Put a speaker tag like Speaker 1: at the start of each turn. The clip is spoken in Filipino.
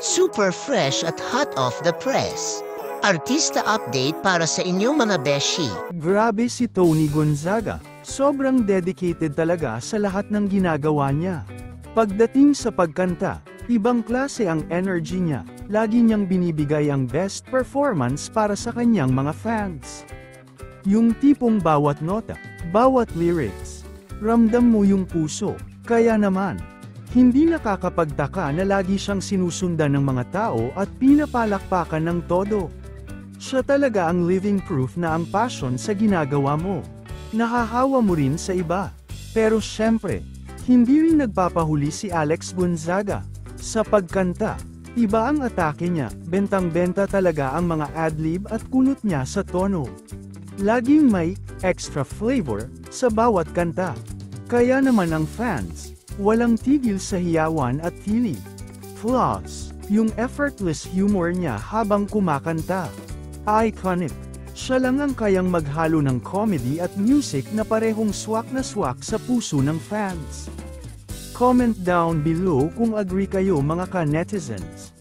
Speaker 1: Super fresh at hot off the press. Artista update para sa inyong mga beshi.
Speaker 2: Grabe si Tony Gonzaga, sobrang dedicated talaga sa lahat ng ginagawa niya. Pagdating sa pagkanta, ibang klase ang energy niya, lagi niyang binibigay ang best performance para sa kanyang mga fans. Yung tipong bawat nota, bawat lyrics, ramdam mo yung puso, kaya naman, hindi nakakapagtaka na lagi siyang sinusundan ng mga tao at pinapalakpakan ng todo. Siya talaga ang living proof na ang passion sa ginagawa mo. Nahahawa mo rin sa iba. Pero syempre, hindi rin nagpapahuli si Alex Gonzaga. Sa pagkanta, iba ang atake niya, bentang-benta talaga ang mga adlib at kunot niya sa tono. Laging may extra flavor sa bawat kanta. Kaya naman ang fans, walang tigil sa hiyawan at tili. Flaws, yung effortless humor niya habang kumakanta. Iconic, siya lang ang kayang maghalo ng comedy at music na parehong swak na swak sa puso ng fans. Comment down below kung agree kayo mga ka-netizens.